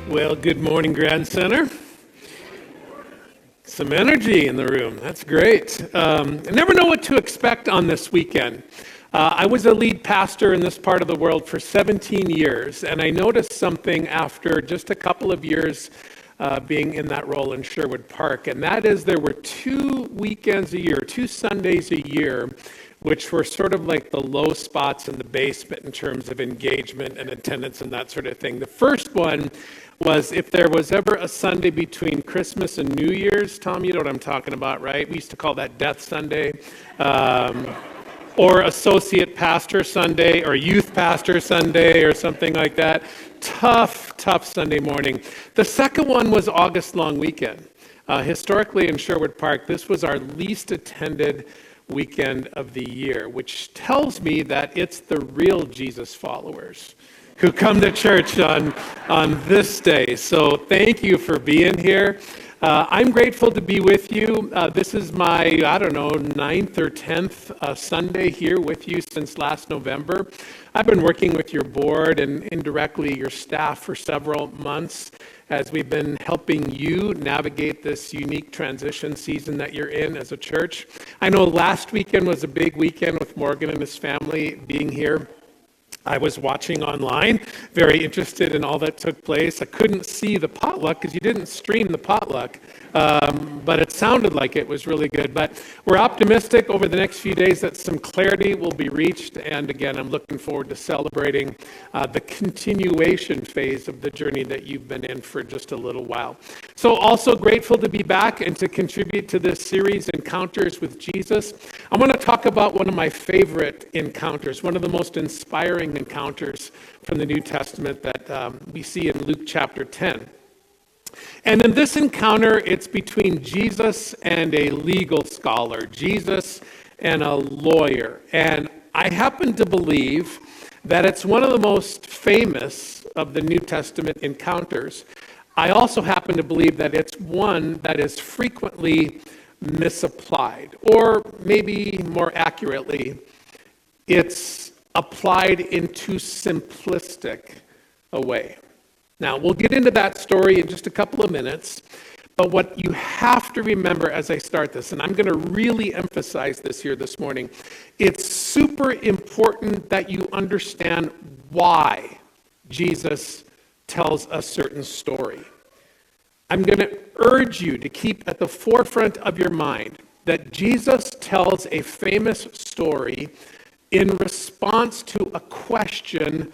Well, good morning, Grand Center. Some energy in the room. That's great. I never know what to expect on this weekend. I was a lead pastor in this part of the world for 17 years, and I noticed something after just a couple of years being in that role in Sherwood Park, and that is there were 2 weekends a year, 2 Sundays a year, which were sort of like the low spots in the basement in terms of engagement and attendance and that sort of thing. The first one was if there was ever a Sunday between Christmas and New Year's. Tom, you know what I'm talking about, right? We used to call that Death Sunday. Or Associate Pastor Sunday, or Youth Pastor Sunday, or something like that. Tough Sunday morning. The second one was August Long Weekend. Historically in Sherwood Park, this was our least attended weekend of the year, which tells me that it's the real Jesus followers who come to church on this day. So thank you for being here. I'm grateful to be with you. This is my, 9th or 10th Sunday here with you since last November. I've been working with your board and indirectly your staff for several months as we've been helping you navigate this unique transition season that you're in as a church. I know last weekend was a big weekend with Morgan and his family being here. I was watching online, very interested in all that took place. I couldn't see the potluck because you didn't stream the potluck, but it sounded like it was really good. But we're optimistic over the next few days that some clarity will be reached. And again, I'm looking forward to celebrating the continuation phase of the journey that you've been in for just a little while. So also grateful to be back and to contribute to this series, Encounters with Jesus. I want to talk about one of my favorite encounters, one of the most inspiring encounters from the New Testament that we see in Luke chapter 10. And in this encounter, it's between Jesus and a legal scholar, Jesus and a lawyer. And I happen to believe that it's one of the most famous of the New Testament encounters. I also happen to believe that it's one that is frequently misapplied, or maybe more accurately, it's applied in too simplistic a way. Now, we'll get into that story in just a couple of minutes, but what you have to remember as I start this, and I'm going to really emphasize this here this morning, it's super important that you understand why Jesus tells a certain story. I'm going to urge you to keep at the forefront of your mind that Jesus tells a famous story in response to a question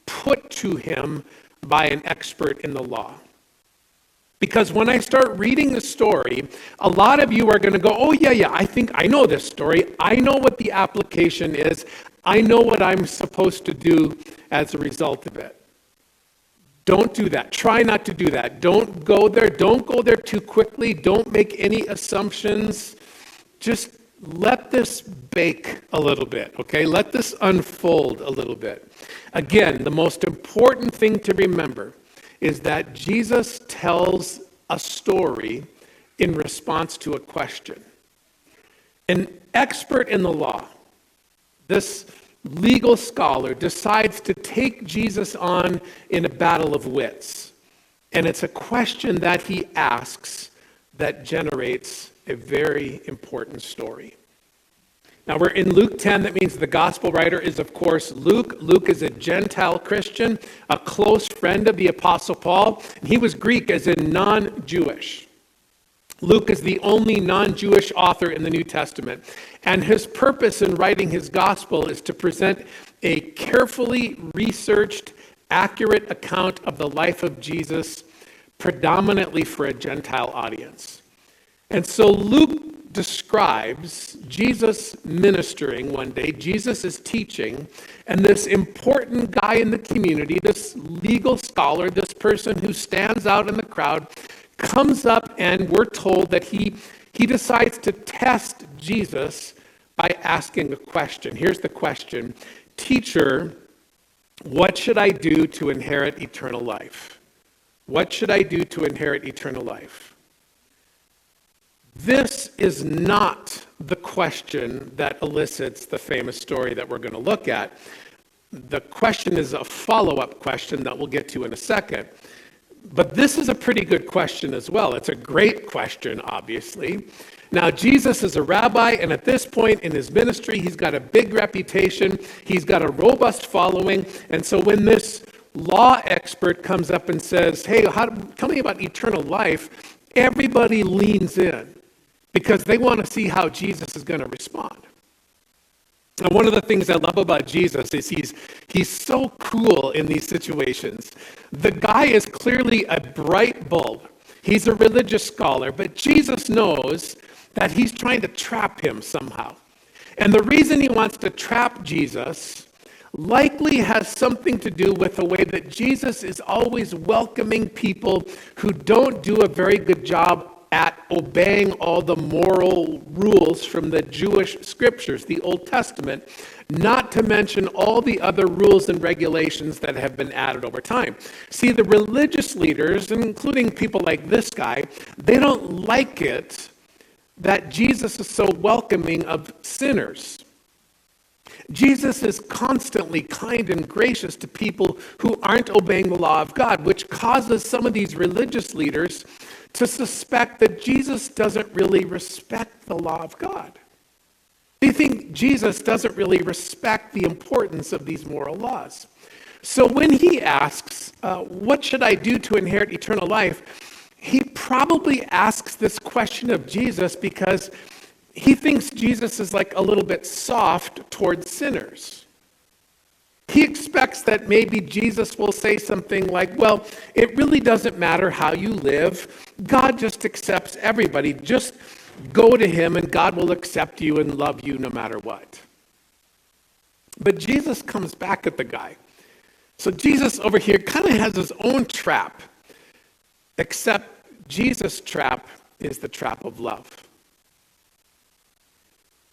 put to him by an expert in the law. Because when I start reading the story, a lot of you are going to go, oh yeah, I think I know this story. I know what the application is. I know what I'm supposed to do as a result of it. Don't do that. Try not to do that. Don't go there. Don't go there too quickly. Don't make any assumptions. Just let this bake a little bit, okay? Let this unfold a little bit. Again, the most important thing to remember is that Jesus tells a story in response to a question. An expert in the law, this legal scholar, decides to take Jesus on in a battle of wits. And it's a question that he asks that generates a very important story. Now we're in Luke 10. That means the gospel writer is, of course, Luke. Luke is a Gentile Christian, a close friend of the Apostle Paul. He was Greek, as in non-Jewish. Luke is the only non-Jewish author in the New Testament. And his purpose in writing his gospel is to present a carefully researched, accurate account of the life of Jesus, predominantly for a Gentile audience. And so Luke describes Jesus ministering one day. Jesus is teaching, and this important guy in the community, this legal scholar, this person who stands out in the crowd, comes up, and we're told that he decides to test Jesus by asking a question. Here's the question: Teacher, what should I do to inherit eternal life? What should I do to inherit eternal life? This is not the question that elicits the famous story that we're going to look at. The question is a follow-up question that we'll get to in a second. But this is a pretty good question as well. It's a great question, obviously. Now, Jesus is a rabbi, and at this point in his ministry, he's got a big reputation. He's got a robust following. And so when this law expert comes up and says, hey, tell me about eternal life, everybody leans in because they want to see how Jesus is going to respond. And one of the things I love about Jesus is he's so cool in these situations. The guy is clearly a bright bulb. He's a religious scholar, but Jesus knows that he's trying to trap him somehow. And the reason he wants to trap Jesus likely has something to do with the way that Jesus is always welcoming people who don't do a very good job at obeying all the moral rules from the Jewish scriptures, the Old Testament, not to mention all the other rules and regulations that have been added over time. See, the religious leaders, including people like this guy, they don't like it that Jesus is so welcoming of sinners. Jesus is constantly kind and gracious to people who aren't obeying the law of God, which causes some of these religious leaders to suspect that Jesus doesn't really respect the law of God. They think Jesus doesn't really respect the importance of these moral laws. So when he asks, what should I do to inherit eternal life? He probably asks this question of Jesus because he thinks Jesus is like a little bit soft towards sinners. He expects that maybe Jesus will say something like, well, it really doesn't matter how you live. God just accepts everybody. Just go to him and God will accept you and love you no matter what. But Jesus comes back at the guy. So Jesus over here kind of has his own trap, except Jesus' trap is the trap of love.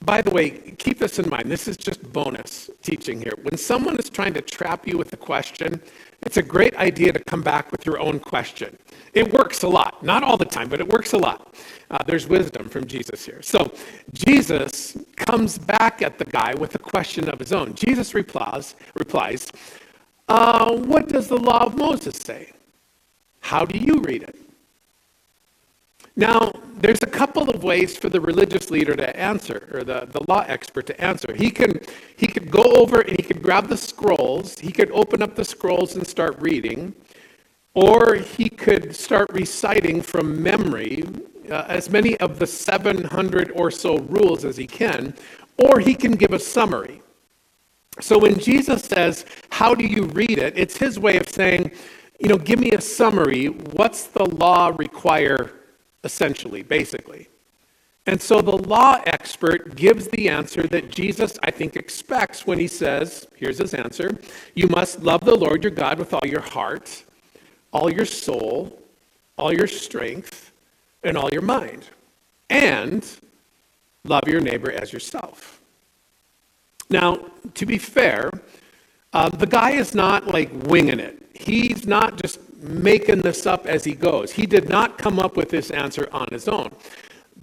By the way, keep this in mind. This is just bonus teaching here. When someone is trying to trap you with a question, it's a great idea to come back with your own question. It works a lot. Not all the time, but it works a lot. There's wisdom from Jesus here. So Jesus comes back at the guy with a question of his own. Jesus replies, what does the law of Moses say? How do you read it? Now, there's a couple of ways for the religious leader to answer, or the law expert to answer. He could go over and he could grab the scrolls, he could open up the scrolls and start reading, or he could start reciting from memory as many of the 700 or so rules as he can, or he can give a summary. So when Jesus says, how do you read it? It's his way of saying, give me a summary. What's the law require? Essentially, basically. And so the law expert gives the answer that Jesus, I think, expects when he says, here's his answer, you must love the Lord your God with all your heart, all your soul, all your strength, and all your mind, and love your neighbor as yourself. Now, to be fair, the guy is not like winging it. He's not just making this up as he goes. He did not come up with this answer on his own.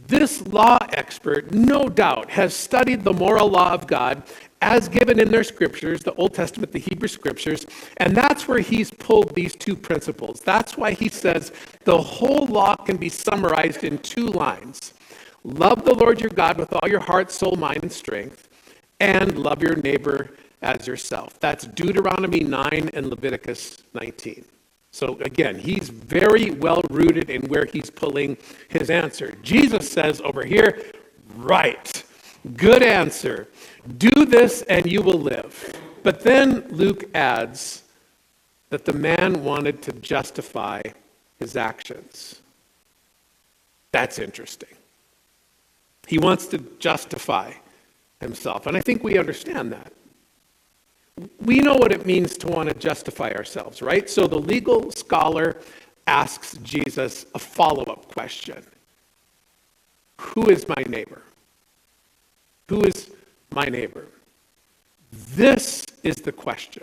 This law expert, no doubt, has studied the moral law of God as given in their scriptures, the Old Testament, the Hebrew scriptures, and that's where he's pulled these two principles. That's why he says the whole law can be summarized in 2 lines. Love the Lord your God with all your heart, soul, mind, and strength, and love your neighbor as yourself. That's Deuteronomy 9 and Leviticus 19. So again, he's very well rooted in where he's pulling his answer. Jesus says over here, right, good answer. Do this and you will live. But then Luke adds that the man wanted to justify his actions. That's interesting. He wants to justify himself, and I think we understand that. We know what it means to want to justify ourselves, right? So the legal scholar asks Jesus a follow-up question. Who is my neighbor? Who is my neighbor? This is the question.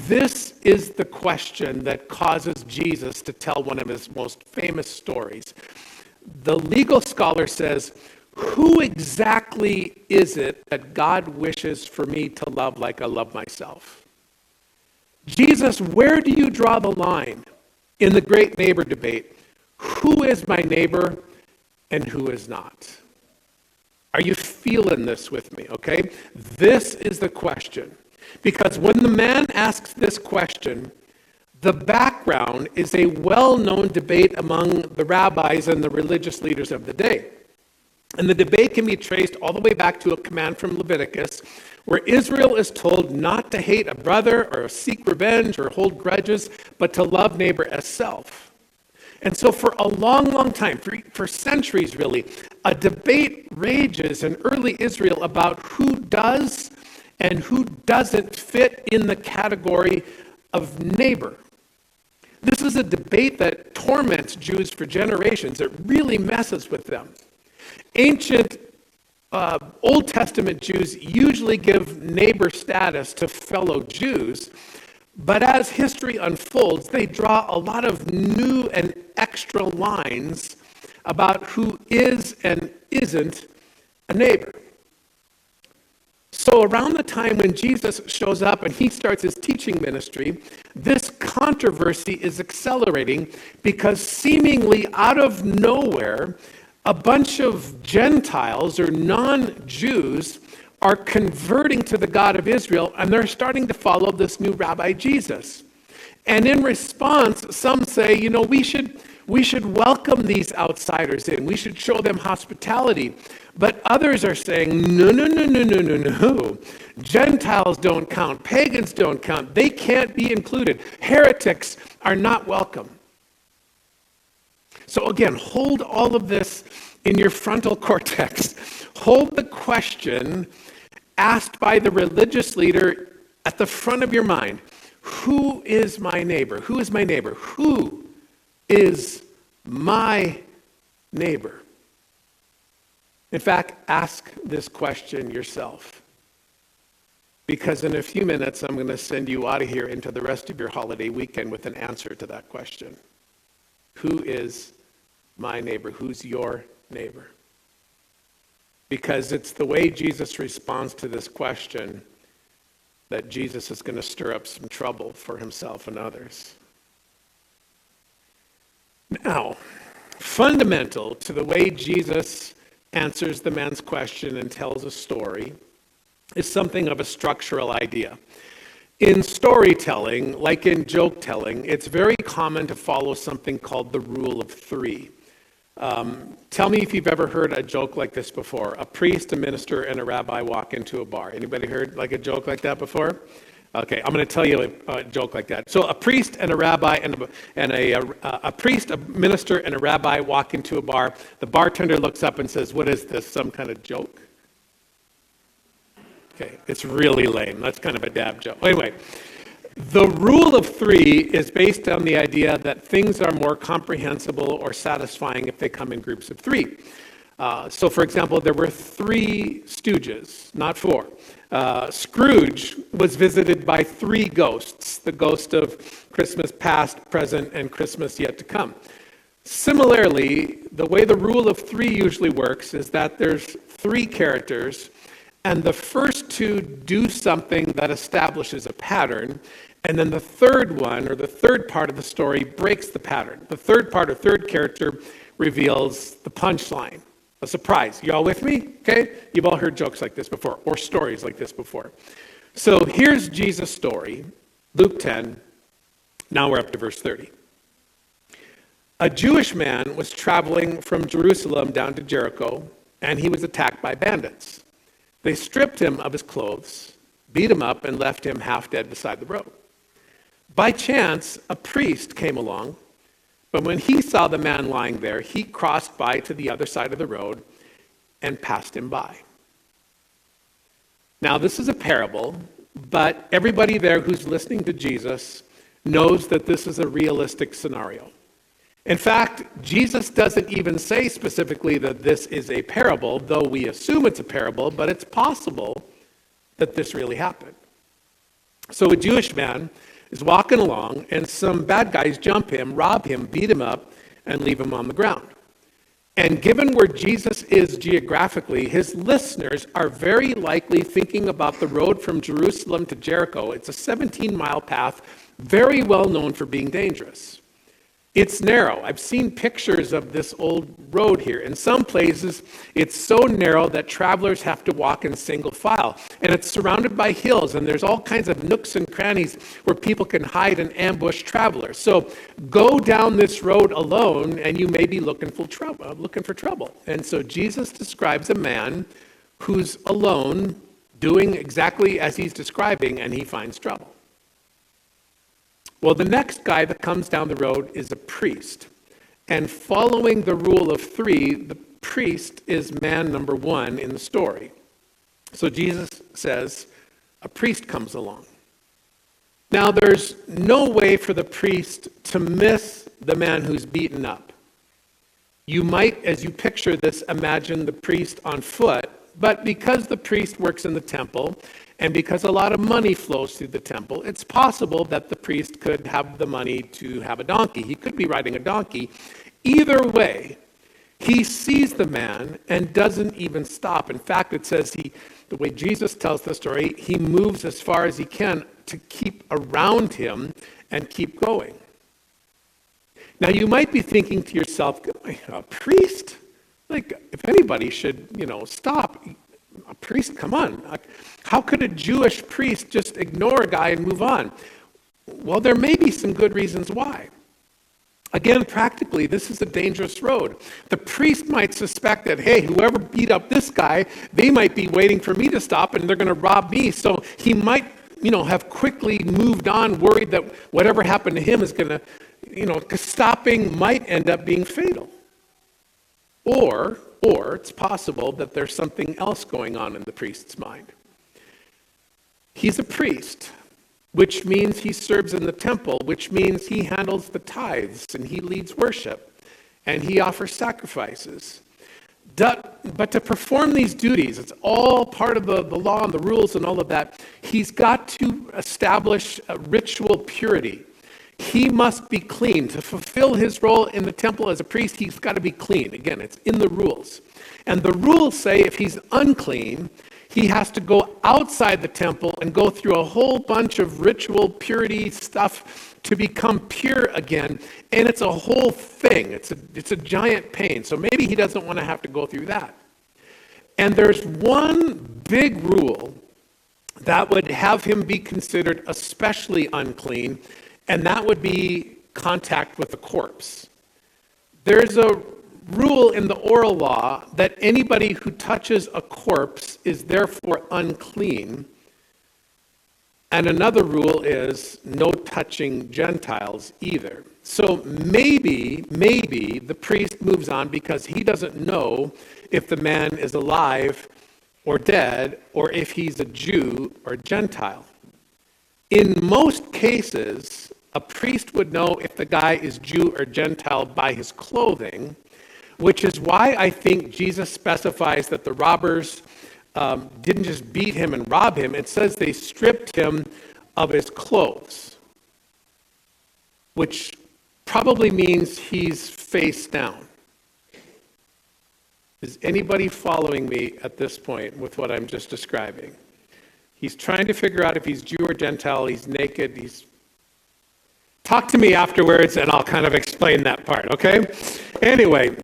This is the question that causes Jesus to tell one of his most famous stories. The legal scholar says, who exactly is it that God wishes for me to love like I love myself? Jesus, where do you draw the line? in the great neighbor debate, who is my neighbor and who is not? Are you feeling this with me, okay? This is the question. Because when the man asks this question, the background is a well-known debate among the rabbis and the religious leaders of the day. And the debate can be traced all the way back to a command from Leviticus, where Israel is told not to hate a brother or seek revenge or hold grudges, but to love neighbor as self. And so for a long, long time, for centuries really, a debate rages in early Israel about who does and who doesn't fit in the category of neighbor. This is a debate that torments Jews for generations. It really messes with them. Ancient Old Testament Jews usually give neighbor status to fellow Jews, but as history unfolds, they draw a lot of new and extra lines about who is and isn't a neighbor. So around the time when Jesus shows up and he starts his teaching ministry, this controversy is accelerating because seemingly out of nowhere, a bunch of Gentiles or non-Jews are converting to the God of Israel, and they're starting to follow this new Rabbi Jesus. And in response, some say, we should welcome these outsiders in. We should show them hospitality. But others are saying, no. Gentiles don't count. Pagans don't count. They can't be included. Heretics are not welcome. So again, hold all of this in your frontal cortex. Hold the question asked by the religious leader at the front of your mind. Who is my neighbor? Who is my neighbor? Who is my neighbor? In fact, ask this question yourself. Because in a few minutes, I'm going to send you out of here into the rest of your holiday weekend with an answer to that question. Who is my neighbor? Who's your neighbor? Because it's the way Jesus responds to this question that Jesus is going to stir up some trouble for himself and others. Now, fundamental to the way Jesus answers the man's question and tells a story is something of a structural idea. In storytelling, like in joke telling, it's very common to follow something called the rule of three. Tell me if you've ever heard a joke like this before. A priest, a minister, and a rabbi walk into a bar. Anybody heard like a joke like that before? Okay, I'm going to tell you a joke like that. So a priest and a rabbi a priest, a minister, and a rabbi walk into a bar. The bartender looks up and says, "What is this? Some kind of joke?" Okay, it's really lame. That's kind of a dab joke. Anyway, the rule of three is based on the idea that things are more comprehensible or satisfying if they come in groups of three. So, for example, there were 3 stooges, not 4. Scrooge was visited by 3 ghosts, the ghost of Christmas past, present, and Christmas yet to come. Similarly, the way the rule of 3 usually works is that there's 3 characters, and the first 2 do something that establishes a pattern, and then the third one, or the third part of the story, breaks the pattern. The third part or third character reveals the punchline. A surprise. You all with me? Okay? You've all heard jokes like this before, or stories like this before. So here's Jesus' story, Luke 10. Now we're up to verse 30. A Jewish man was traveling from Jerusalem down to Jericho, and he was attacked by bandits. They stripped him of his clothes, beat him up, and left him half dead beside the road. By chance, a priest came along, but when he saw the man lying there, he crossed by to the other side of the road and passed him by. Now, this is a parable, but everybody there who's listening to Jesus knows that this is a realistic scenario. In fact, Jesus doesn't even say specifically that this is a parable, though we assume it's a parable, but it's possible that this really happened. So a Jewish man is walking along, and some bad guys jump him, rob him, beat him up, and leave him on the ground. And given where Jesus is geographically, his listeners are very likely thinking about the road from Jerusalem to Jericho. It's a 17-mile path, very well known for being dangerous. It's narrow. I've seen pictures of this old road here. In some places, it's so narrow that travelers have to walk in single file. And it's surrounded by hills, and there's all kinds of nooks and crannies where people can hide and ambush travelers. So go down this road alone, and you may be looking for trouble. And so Jesus describes a man who's alone, doing exactly as he's describing, and he finds trouble. Well, the next guy that comes down the road is a priest. And following the rule of three, the priest is man number one in the story. So Jesus says, a priest comes along. Now, there's no way for the priest to miss the man who's beaten up. You might, as you picture this, imagine the priest on foot, but because the priest works in the temple, and because a lot of money flows through the temple, it's possible that the priest could have the money to have a donkey. He could be riding a donkey. Either way, he sees the man and doesn't even stop. In fact, it says the way Jesus tells the story, he moves as far as he can to keep around him and keep going. Now, you might be thinking to yourself, a priest? Like, if anybody should, stop. A priest, come on. How could a Jewish priest just ignore a guy and move on? Well, there may be some good reasons why. Again, practically, this is a dangerous road. The priest might suspect that, hey, whoever beat up this guy, they might be waiting for me to stop and they're going to rob me. So he might, have quickly moved on, worried that whatever happened to him is going to, because stopping might end up being fatal. Or it's possible that there's something else going on in the priest's mind. He's a priest, which means he serves in the temple, which means he handles the tithes and he leads worship and he offers sacrifices. But to perform these duties, it's all part of the law and the rules and all of that, he's got to establish a ritual purity. He must be clean. To fulfill his role in the temple as a priest, he's got to be clean. Again, it's in the rules. And the rules say if he's unclean, he has to go outside the temple and go through a whole bunch of ritual purity stuff to become pure again. And it's a whole thing. It's a giant pain. So maybe he doesn't want to have to go through that. And there's one big rule that would have him be considered especially unclean, and that would be contact with a corpse. There's a rule in the oral law that anybody who touches a corpse is therefore unclean. And another rule is no touching Gentiles either. So maybe the priest moves on because he doesn't know if the man is alive or dead, or if he's a Jew or Gentile. In most cases, a priest would know if the guy is Jew or Gentile by his clothing, which is why I think Jesus specifies that the robbers didn't just beat him and rob him. It says they stripped him of his clothes, which probably means he's face down. Is anybody following me at this point with what I'm just describing? He's trying to figure out if he's Jew or Gentile. He's naked. Talk to me afterwards and I'll kind of explain that part, okay? Anyway,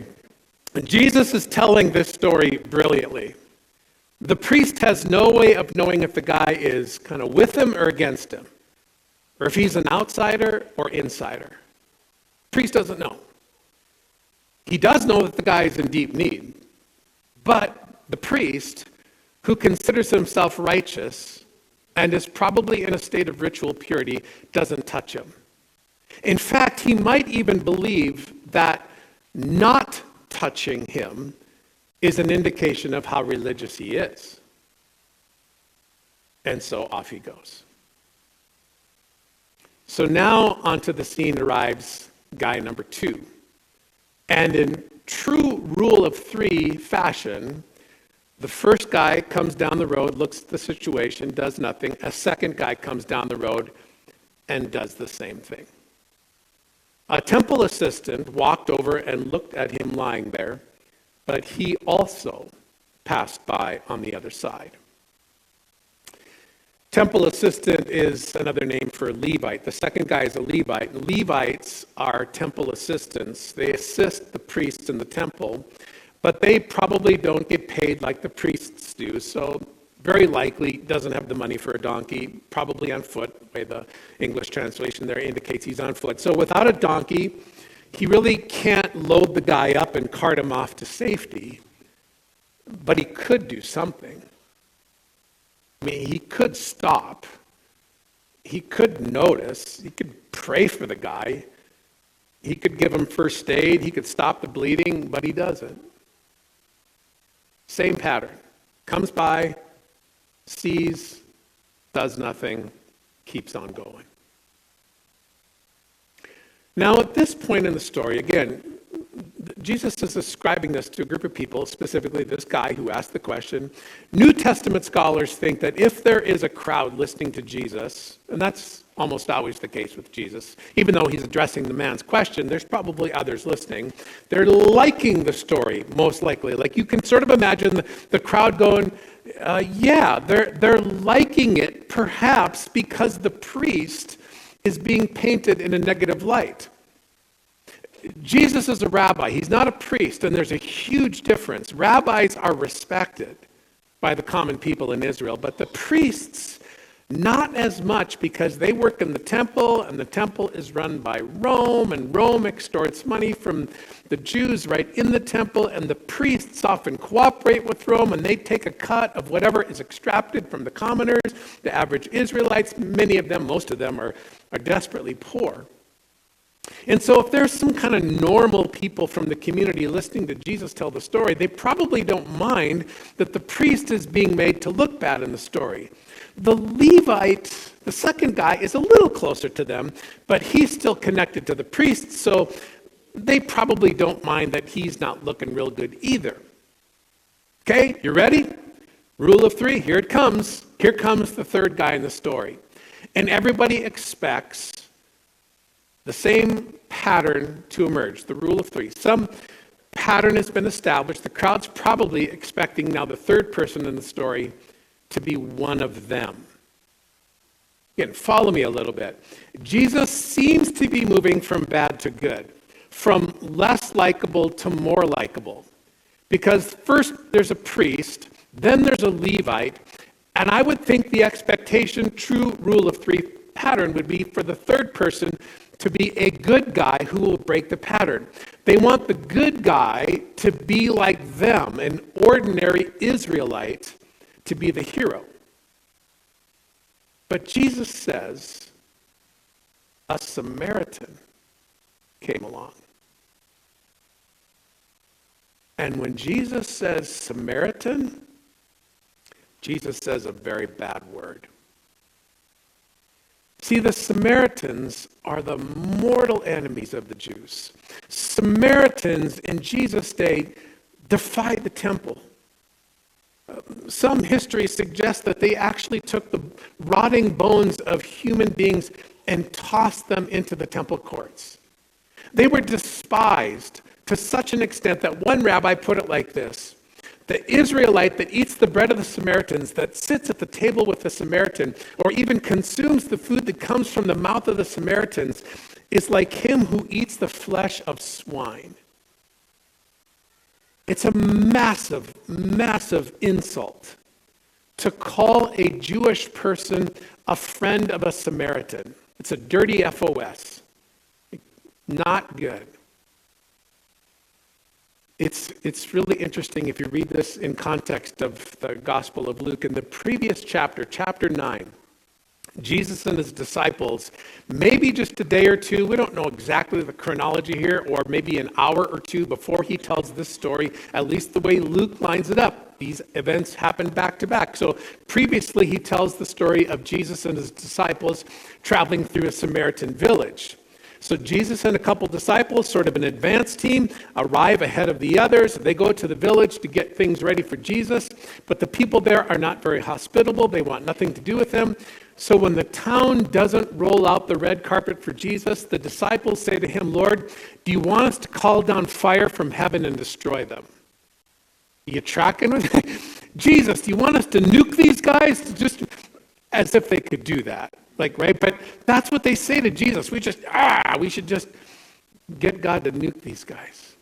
Jesus is telling this story brilliantly. The priest has no way of knowing if the guy is kind of with him or against him, or if he's an outsider or insider. The priest doesn't know. He does know that the guy is in deep need, but the priest, who considers himself righteous and is probably in a state of ritual purity, doesn't touch him. In fact, he might even believe that not touching him is an indication of how religious he is. And so off he goes. So now onto the scene arrives guy number 2. And in true rule of 3 fashion, the first guy comes down the road, looks at the situation, does nothing. A second guy comes down the road and does the same thing. A temple assistant walked over and looked at him lying there, but he also passed by on the other side. Temple assistant is another name for Levite. The second guy is a Levite. Levites are temple assistants. They assist the priests in the temple, but they probably don't get paid like the priests do. So very likely doesn't have the money for a donkey, probably on foot, the way the English translation there indicates he's on foot. So without a donkey, he really can't load the guy up and cart him off to safety, but he could do something. I mean, he could stop. He could notice. He could pray for the guy. He could give him first aid. He could stop the bleeding, but he doesn't. Same pattern. Comes by, sees, does nothing, keeps on going. Now, at this point in the story, again, Jesus is describing this to a group of people, specifically this guy who asked the question. New Testament scholars think that if there is a crowd listening to Jesus, and that's almost always the case with Jesus, even though he's addressing the man's question, there's probably others listening. They're liking the story, most likely. Like you can sort of imagine the crowd going, yeah, they're liking it, perhaps because the priest is being painted in a negative light. Jesus is a rabbi. He's not a priest, and there's a huge difference. Rabbis are respected by the common people in Israel, but the priests, not as much, because they work in the temple, and the temple is run by Rome, and Rome extorts money from the Jews right in the temple, and the priests often cooperate with Rome, and they take a cut of whatever is extracted from the commoners, the average Israelites. Many of them, most of them, are desperately poor. And so if there's some kind of normal people from the community listening to Jesus tell the story, they probably don't mind that the priest is being made to look bad in the story. The Levite, the second guy, is a little closer to them, but he's still connected to the priest, so they probably don't mind that he's not looking real good either. Okay, you ready? Rule of three, here it comes. Here comes the third guy in the story. And everybody expects the same pattern to emerge, the rule of three. Some pattern has been established. The crowd's probably expecting now the third person in the story to be one of them. Again, follow me a little bit. Jesus seems to be moving from bad to good, from less likable to more likable. Because first there's a priest, then there's a Levite, and I would think the expectation, true rule of three pattern, would be for the third person to be a good guy who will break the pattern. They want the good guy to be like them, an ordinary Israelite, to be the hero. But Jesus says a Samaritan came along. And when Jesus says Samaritan, Jesus says a very bad word. See, the Samaritans are the mortal enemies of the Jews. Samaritans in Jesus' day defied the temple. Some history suggests that they actually took the rotting bones of human beings and tossed them into the temple courts. They were despised to such an extent that one rabbi put it like this: the Israelite that eats the bread of the Samaritans, that sits at the table with the Samaritan, or even consumes the food that comes from the mouth of the Samaritans, is like him who eats the flesh of swine. It's a massive, massive insult to call a Jewish person a friend of a Samaritan. It's a dirty FOS. Not good. It's really interesting if you read this in context of the Gospel of Luke. In the previous chapter, chapter 9, Jesus and his disciples, maybe just a day or two, we don't know exactly the chronology here, or maybe an hour or two before he tells this story, at least the way Luke lines it up. These events happen back to back. So previously he tells the story of Jesus and his disciples traveling through a Samaritan village. So Jesus and a couple disciples, sort of an advance team, arrive ahead of the others. They go to the village to get things ready for Jesus, but the people there are not very hospitable. They want nothing to do with him. So when the town doesn't roll out the red carpet for Jesus, the disciples say to him, "Lord, do you want us to call down fire from heaven and destroy them?" Are you tracking with me? Jesus, do you want us to nuke these guys? as if they could do that. Right? But that's what they say to Jesus. We should just get God to nuke these guys.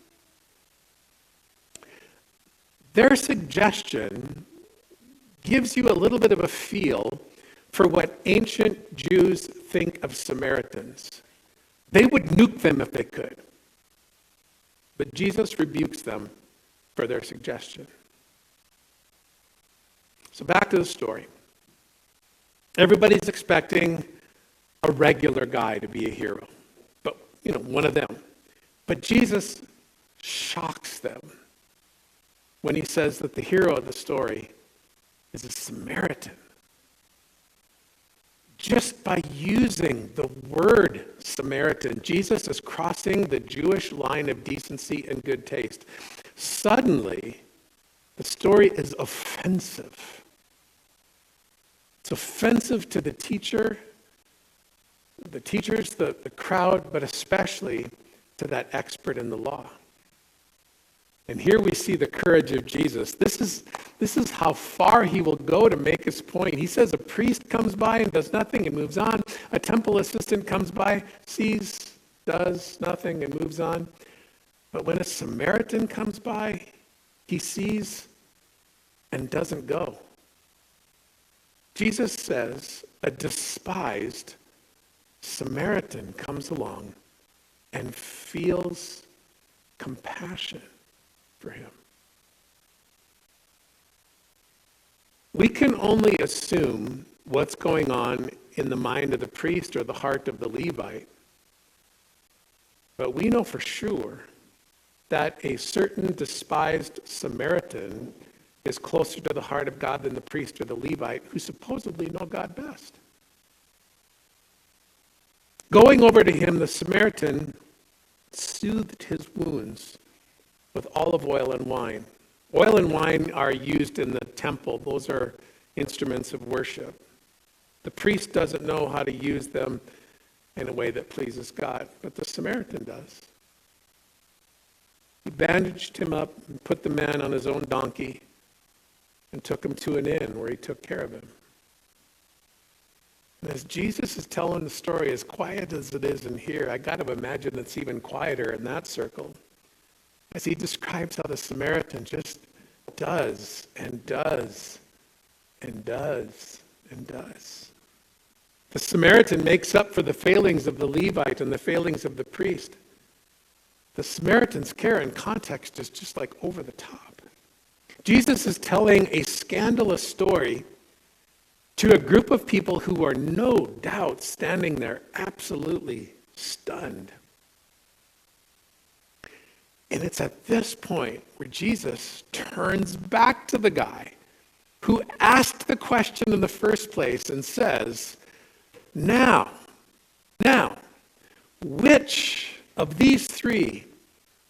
Their suggestion gives you a little bit of a feel for what ancient Jews think of Samaritans. They would nuke them if they could. But Jesus rebukes them for their suggestion. So back to the story. Everybody's expecting a regular guy to be a hero, but one of them. But Jesus shocks them when he says that the hero of the story is a Samaritan. Just by using the word Samaritan, Jesus is crossing the Jewish line of decency and good taste. Suddenly, the story is offensive. It's offensive to the teachers, the crowd, but especially to that expert in the law. And here we see the courage of Jesus. This is how far he will go to make his point. He says a priest comes by and does nothing and moves on. A temple assistant comes by, sees, does nothing and moves on. But when a Samaritan comes by, he sees and doesn't go. Jesus says a despised Samaritan comes along and feels compassion for him. We can only assume what's going on in the mind of the priest or the heart of the Levite. But we know for sure that a certain despised Samaritan is closer to the heart of God than the priest or the Levite, who supposedly know God best. Going over to him, the Samaritan soothed his wounds with olive oil and wine. Oil and wine are used in the temple. Those are instruments of worship. The priest doesn't know how to use them in a way that pleases God, but the Samaritan does. He bandaged him up and put the man on his own donkey and took him to an inn where he took care of him. And as Jesus is telling the story, as quiet as it is in here, I got to imagine it's even quieter in that circle. As he describes how the Samaritan just does and does and does and does. The Samaritan makes up for the failings of the Levite and the failings of the priest. The Samaritan's care and context is just like over the top. Jesus is telling a scandalous story to a group of people who are no doubt standing there absolutely stunned. And it's at this point where Jesus turns back to the guy who asked the question in the first place and says, Now, which of these three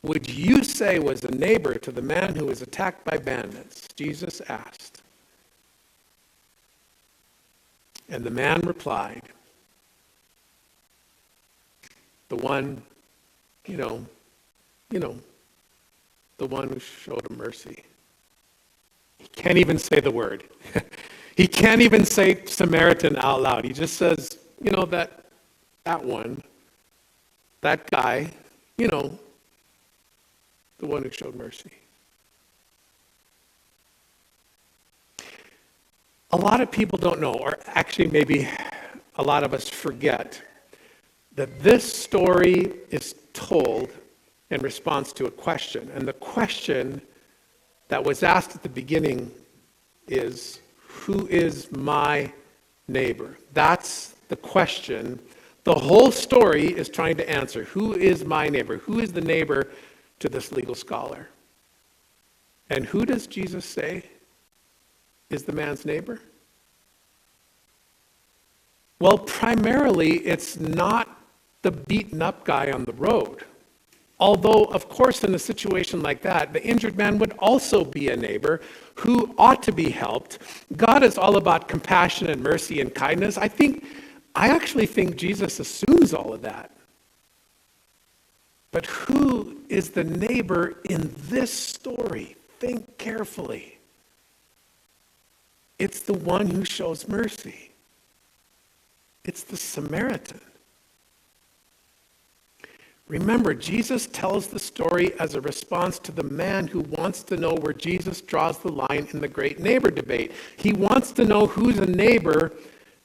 would you say was a neighbor to the man who was attacked by bandits? Jesus asked. And the man replied, the one, the one who showed him mercy. He can't even say the word. He can't even say Samaritan out loud. He just says, that one, that guy, the one who showed mercy. A lot of people don't know, or actually maybe a lot of us forget, that this story is told in response to a question. And the question that was asked at the beginning is, who is my neighbor? That's the question the whole story is trying to answer. Who is my neighbor? Who is the neighbor to this legal scholar? And who does Jesus say is the man's neighbor? Well, primarily, it's not the beaten up guy on the road. Although, of course, in a situation like that, the injured man would also be a neighbor who ought to be helped. God is all about compassion and mercy and kindness. I actually think Jesus assumes all of that. But who is the neighbor in this story? Think carefully. It's the one who shows mercy. It's the Samaritan. Remember, Jesus tells the story as a response to the man who wants to know where Jesus draws the line in the great neighbor debate. He wants to know who's a neighbor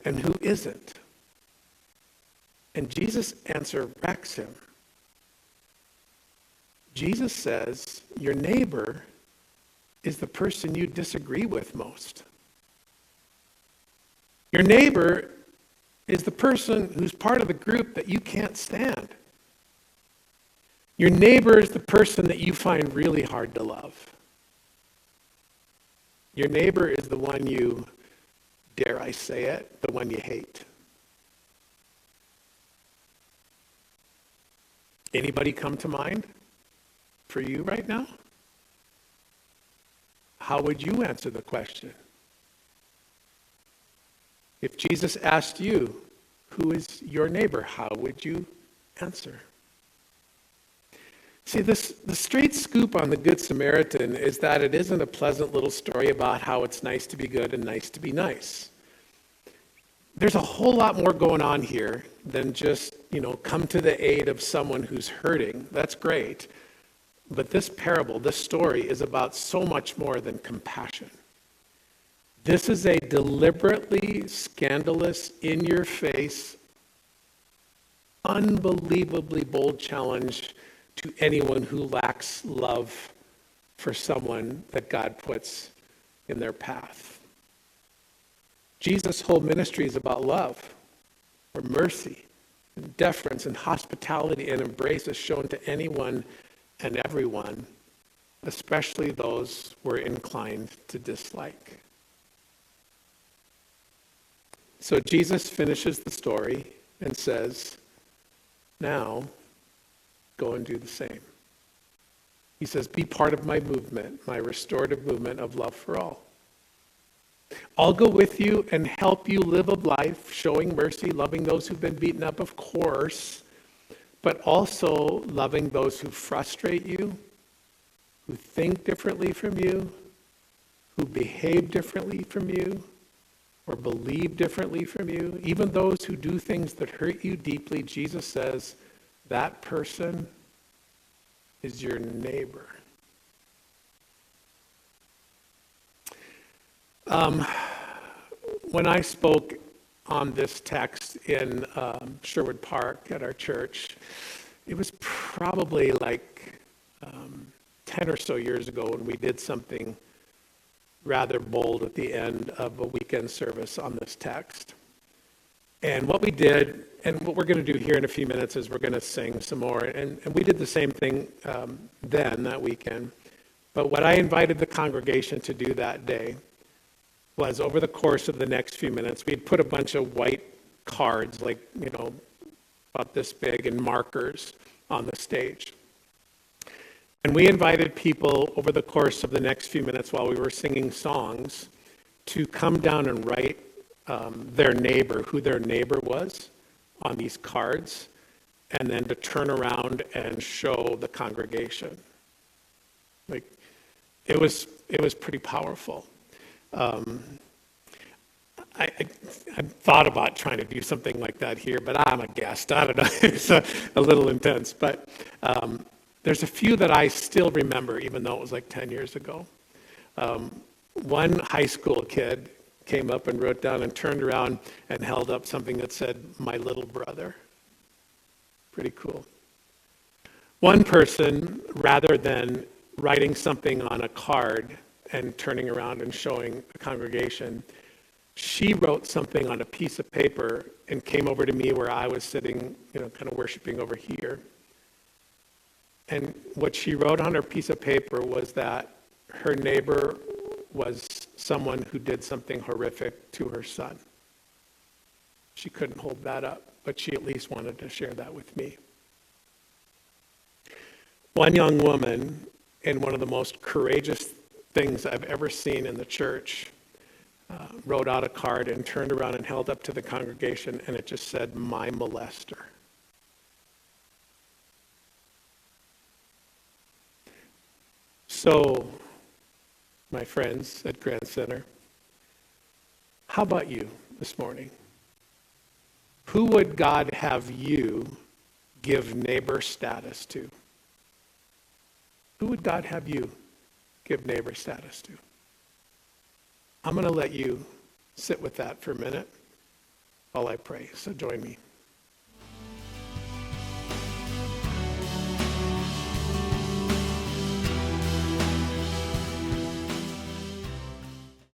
and who isn't. And Jesus' answer wrecks him. Jesus says, your neighbor is the person you disagree with most. Your neighbor is the person who's part of the group that you can't stand. Your neighbor is the person that you find really hard to love. Your neighbor is the one you, dare I say it, the one you hate. Anybody come to mind for you right now? How would you answer the question? If Jesus asked you, who is your neighbor, how would you answer? See, the straight scoop on the Good Samaritan is that it isn't a pleasant little story about how it's nice to be good and nice to be nice. There's a whole lot more going on here than just, come to the aid of someone who's hurting. That's great. But this parable, this story, is about so much more than compassion. This is a deliberately scandalous, in-your-face, unbelievably bold challenge to anyone who lacks love for someone that God puts in their path. Jesus' whole ministry is about love, or mercy, and deference, and hospitality, and embrace is shown to anyone and everyone, especially those we're inclined to dislike. So Jesus finishes the story and says, now, go and do the same. He says, be part of my movement, my restorative movement of love for all. I'll go with you and help you live a life showing mercy, loving those who've been beaten up, of course, but also loving those who frustrate you, who think differently from you, who behave differently from you, or believe differently from you, even those who do things that hurt you deeply. Jesus says, that person is your neighbor. When I spoke on this text in Sherwood Park at our church, it was probably like 10 or so years ago when we did something rather bold at the end of a weekend service on this text. And what we did, and what we're going to do here in a few minutes, is we're going to sing some more. And we did the same thing then, that weekend. But what I invited the congregation to do that day was, over the course of the next few minutes, we'd put a bunch of white cards, like, about this big, and markers on the stage. And we invited people over the course of the next few minutes while we were singing songs to come down and write their neighbor, who their neighbor was, on these cards, and then to turn around and show the congregation. Like, it was pretty powerful. I thought about trying to do something like that here, but I'm a guest. I don't know. It's a little intense. But there's a few that I still remember, even though it was like 10 years ago. One high school kid came up and wrote down and turned around and held up something that said, "My little brother." Pretty cool. One person, rather than writing something on a card and turning around and showing the congregation, she wrote something on a piece of paper and came over to me where I was sitting, kind of worshiping over here. And what she wrote on her piece of paper was that her neighbor was someone who did something horrific to her son. She couldn't hold that up, but she at least wanted to share that with me. One young woman, in one of the most courageous things I've ever seen in the church, wrote out a card and turned around and held up to the congregation, and it just said, "My molester." So, my friends at Grand Center, how about you this morning? Who would God have you give neighbor status to? Who would God have you give neighbor status to? I'm going to let you sit with that for a minute while I pray. So join me.